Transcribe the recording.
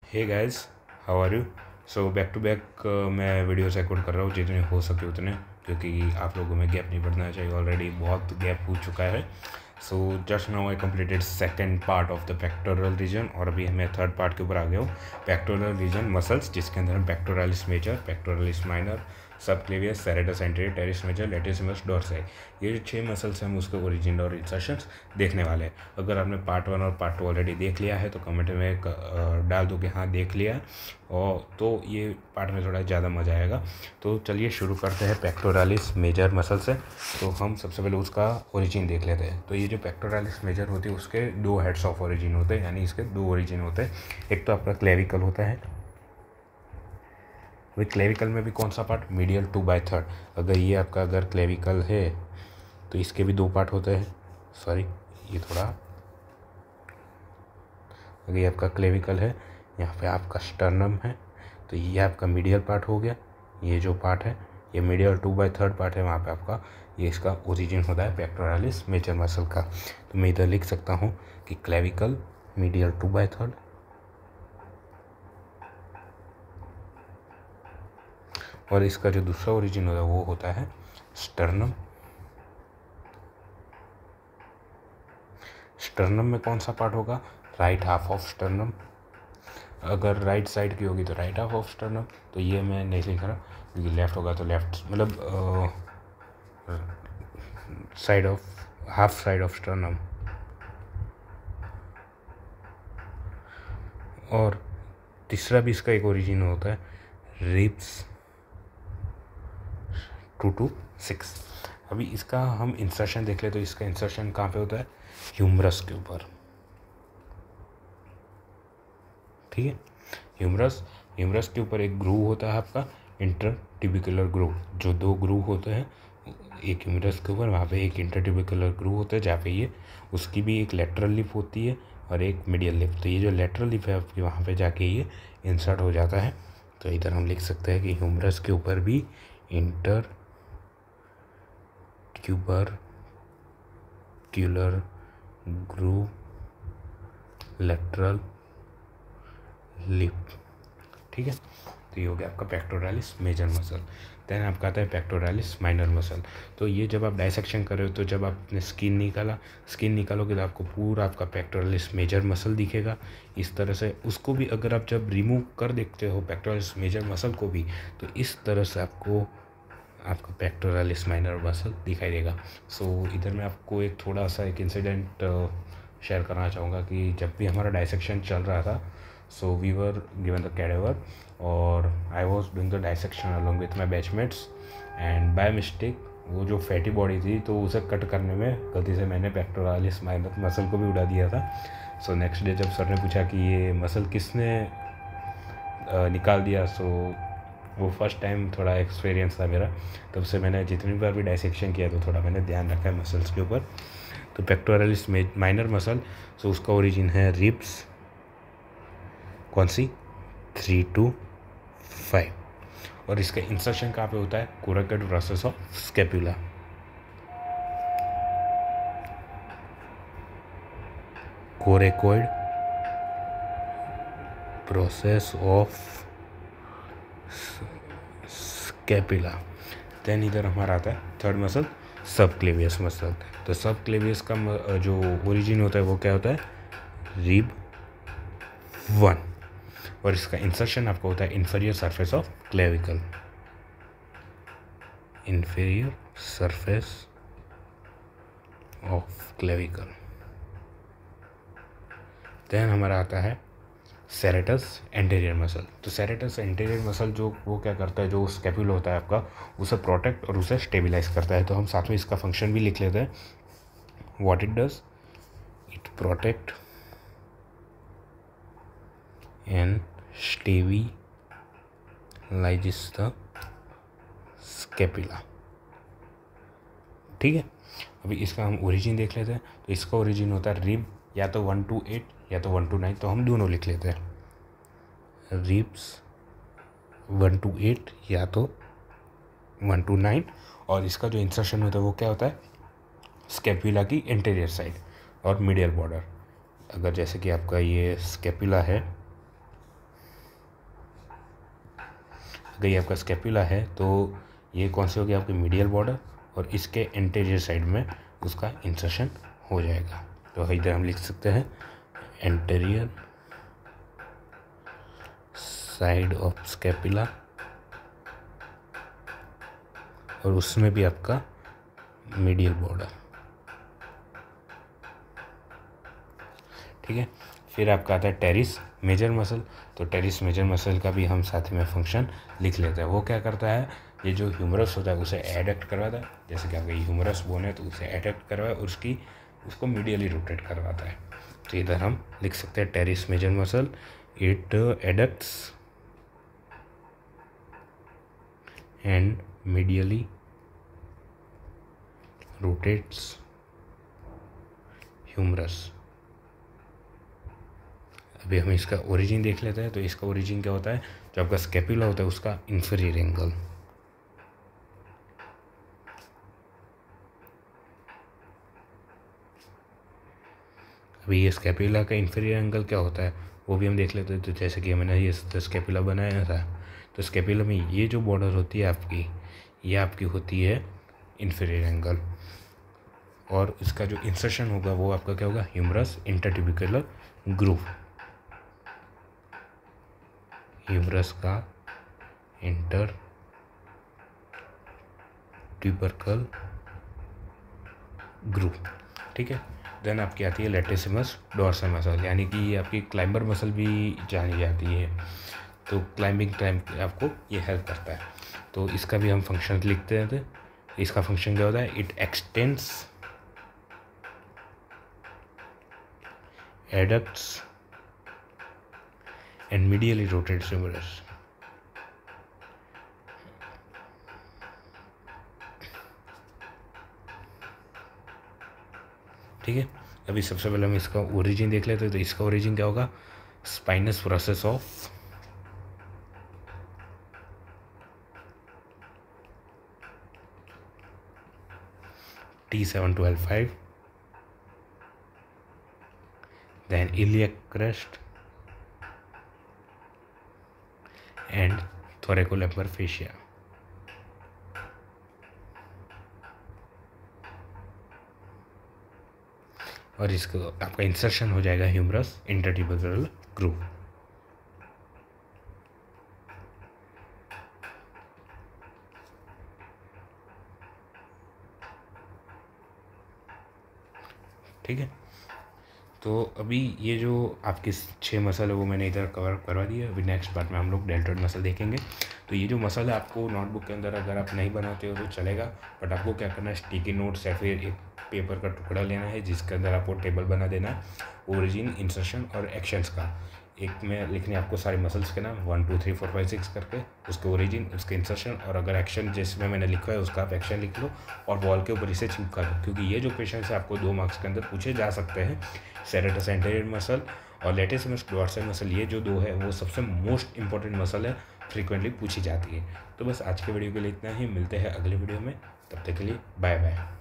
Hey guys, how are you. So back to back मैं videos record कर रहा हूँ जितने हो सके उतने, क्योंकि आप लोगों में गैप नहीं पड़ना चाहिए। ऑलरेडी बहुत गैप हो चुका है। So just now I completed second part of the pectoral region और अभी मैं थर्ड पार्ट के ऊपर आ गया हूँ। पेक्टोरल रीजन मसल्स, जिसके अंदर हम pectoralis major, pectoralis minor, subclavius, serratus anterior, teres major, latissimus dorsi, ये जो 6 मसल्स हैं हम उसके ओरिजिन और इंसर्शंस देखने वाले हैं। अगर आपने पार्ट 1 और पार्ट 2 ऑलरेडी देख लिया है तो कमेंट में डाल दो कि हाँ देख लिया है, और तो ये पार्ट में थोड़ा ज़्यादा मज़ा आएगा। तो चलिए शुरू करते हैं पेक्टोरालिस मेजर मसल से। तो हम सबसे पहले उसका ओरिजिन देख लेते हैं। तो ये जो पेक्टोरालिस मेजर होती है उसके 2 हेड्स ऑफ ओरिजिन होते हैं, यानी इसके 2 ओरिजिन होते हैं। एक तो आपका क्लेविकल होता है। वही क्लेविकल में भी कौन सा पार्ट, मीडियल 2/3। अगर ये आपका अगर क्लेविकल है तो इसके भी 2 पार्ट होते हैं। सॉरी, ये थोड़ा, अगर ये आपका क्लेविकल है, यहाँ पे आपका स्टर्नम है, तो ये आपका मीडियल पार्ट हो गया। ये जो पार्ट है ये मीडियल 2/3 पार्ट है, वहाँ पे आपका ये इसका ओरिजिन होता है पेक्टोरालिस मेजर मसल का। तो मैं इधर लिख सकता हूँ कि क्लेविकल मीडियल 2/3 और इसका जो दूसरा ओरिजिन होता है वो होता है स्टर्नम। स्टर्नम में कौन सा पार्ट होगा, राइट हाफ ऑफ स्टर्नम। अगर राइट साइड की होगी तो राइट हाफ ऑफ स्टर्नम। तो ये मैं नहीं लिख रहा क्योंकि लेफ्ट होगा तो लेफ्ट, मतलब side of, half side of sternum. और तीसरा भी इसका एक ओरिजिन होता है रिब्स 2 to 6। अभी इसका हम इंसर्शन देख ले तो इसका इंसर्शन कहाँ पे होता है, ह्यूमरस के ऊपर। ठीक है, ह्यूमरस के ऊपर एक ग्रूव होता है आपका इंटरट्यूबिकुलर ग्रूव। जो 2 ग्रूव होते हैं, एक ह्यूमरस के ऊपर, वहाँ पे एक इंटरट्यूबिकुलर ग्रूव होता है जहाँ पे ये उसकी भी एक लेटरल लिप होती है और एक मीडियल लिप। तो ये जो लेटरल लिप है आपकी, वहाँ पे जाके ये इंसर्ट हो जाता है। तो इधर हम लिख सकते हैं कि ह्यूमरस के ऊपर भी ट्यूबरक्युलर ग्रूव, लेटरल लिप। ठीक है, तो ये हो गया आपका पेक्टोरालिस मेजर मसल। देन आपका आता है पेक्टोरालिस माइनर मसल। तो ये जब आप डायसेक्शन कर रहे हो तो जब आपने स्किन निकालोगे तो आपको पूरा आपका पेक्टोरालिस मेजर मसल दिखेगा इस तरह से। उसको भी अगर आप जब रिमूव कर देखते हो पेक्टोरालिस मेजर मसल को भी, तो इस तरह से आपको आपका पेक्टोरालिस माइनर मसल दिखाई देगा। सो इधर मैं आपको एक थोड़ा सा एक इंसिडेंट शेयर करना चाहूँगा कि जब भी हमारा डायसेक्शन चल रहा था, so we were given the cadaver और I was doing the dissection along with my batchmates, and by mistake वो जो फैटी बॉडी थी तो उसे कट करने में गलती से मैंने पेक्टोरालिस माइनर मसल को भी उड़ा दिया था। सो नेक्स्ट डे जब सर ने पूछा कि ये मसल किसने निकाल दिया, सो वो फर्स्ट टाइम थोड़ा एक्सपीरियंस था मेरा। तब से मैंने जितनी बार भी डायसेक्शन किया तो थोड़ा मैंने ध्यान रखा है मसल्स के ऊपर। तो पेक्टोरालिस माइनर मसल, सो उसका ओरिजिन है रिब्स, कौन सी, 3 to 5। और इसका इंसर्शन कहाँ पे होता है, coracoid process of scapula. Coracoid process of scapula. Then इधर हमारा आता है थर्ड मसल सबक्लेवियस मसल। तो सबक्लेवियस का जो ओरिजिन होता है वो क्या होता है, रिब 1। और इसका इंसर्शन आपका होता है inferior surface of clavicle, inferior surface of clavicle. Then हमारा आता है सेरेटस एंटीरियर मसल। तो सेरेटस एंटीरियर मसल जो वो क्या करता है, जो स्कैपुला होता है आपका, उसे प्रोटेक्ट और उसे स्टेबिलाइज करता है। तो हम साथ में इसका फंक्शन भी लिख लेते हैं। What it does, it protect and stabilizes the scapula। ठीक है, अभी इसका हम ओरिजिन देख लेते हैं। तो इसका ओरिजिन होता है रिब या तो 1 to 8 या तो 1 to 9। तो हम दोनों लिख लेते हैं, रिब्स 1 to 8 या तो 1 to 9। और इसका जो इंसर्शन होता है वो क्या होता है, स्कैपुला की इंटीरियर साइड और मीडियल बॉर्डर। अगर जैसे कि आपका ये स्कैपुला है, अगर ये आपका स्कैपुला है तो ये कौन सी होगी आपकी मीडियल बॉर्डर, और इसके एंटीरियर साइड में उसका इंसर्शन हो जाएगा। तो इधर हम लिख सकते हैं एंटीरियर साइड ऑफ स्कैपुला, और उसमें भी आपका मीडियल बॉर्डर। ठीक है, फिर आपका आता है टेरिस मेजर मसल। तो टेरिस मेजर मसल का भी हम साथ में फंक्शन लिख लेते हैं। वो क्या करता है, ये जो ह्यूमरस होता है उसे एडक्ट करवाता है, जैसे कि आपका ह्यूमरस बोन है तो उसे एडक्ट करवाए और उसको मीडियली रोटेट करवाता है। तो इधर हम लिख सकते हैं teres major muscle, it adducts and medially rotates humerus. अभी हम इसका ओरिजिन देख लेते हैं। तो इसका ओरिजिन क्या होता है, जो आपका स्कैपुला होता है उसका इंफीरियर एंगल। अभी ये स्कैपुला का इंफीरियर एंगल क्या होता है वो भी हम देख लेते हैं। तो जैसे कि मैंने ये स्कैपुला बनाया था, तो स्कैपुला में ये जो बॉर्डर होती है आपकी, ये आपकी होती है इंफीरियर एंगल, और इसका जो इंसर्शन होगा वो आपका क्या होगा, ह्यूमरस इंटरट्यूबिकुलर ग्रूव। ह्यूमरस का इंटर ट्यूबरकल ग्रूव। ठीक है, देन आपकी आती है लेटिसिमस डोर्सल मसल, यानी कि ये आपकी क्लाइंबर मसल भी जानी जाती है। तो क्लाइंबिंग टाइम आपको ये हेल्प करता है। तो इसका भी हम फंक्शन लिखते हैं। इसका फंक्शन क्या होता है, it extends adducts and medially rotates humerus. ठीक है, अभी सबसे पहले हम इसका ओरिजिन देख लेते हैं। तो इसका ओरिजिन क्या होगा, spinous process of T7 to L5, then iliac crest and thoracolumbar fascia। और इसको आपका इंसर्शन हो जाएगा ह्यूमरस इंटरट्यूबरकल ग्रूव। ठीक है, तो अभी ये जो आपके 6 मसल है वो मैंने इधर कवर करवा दिया। अभी नेक्स्ट पार्ट में हम लोग डेल्टॉइड मसल देखेंगे। तो ये जो मसल है आपको नोटबुक के अंदर अगर आप नहीं बनाते हो तो चलेगा, बट आपको क्या करना है, स्टिकी नोट्स या फिर एक पेपर का टुकड़ा लेना है जिसके अंदर आपको टेबल बना देना है ओरिजिन, इंसर्शन और एक्शंस का। एक में लिखने आपको सारे मसल्स के नाम 1 2 3 4 5 6 करके, उसके ओरिजिन, उसके इंसर्शन, और अगर एक्शन जिसमें मैंने लिखा है उसका आप एक्शन लिख लो और वॉल के ऊपर इसे चिपका दो, क्योंकि ये जो क्वेश्चन है आपको 2 मार्क्स के अंदर पूछे जा सकते हैं। सेरेटस एंटीरियर मसल और लेटिसिमस डोर्सल मसल, ये जो 2 है वो सबसे मोस्ट इंपॉर्टेंट मसल है, फ्रीक्वेंटली पूछी जाती है। तो बस आज के वीडियो के लिए इतना ही, मिलते हैं अगले वीडियो में, तब तक के लिए बाय बाय।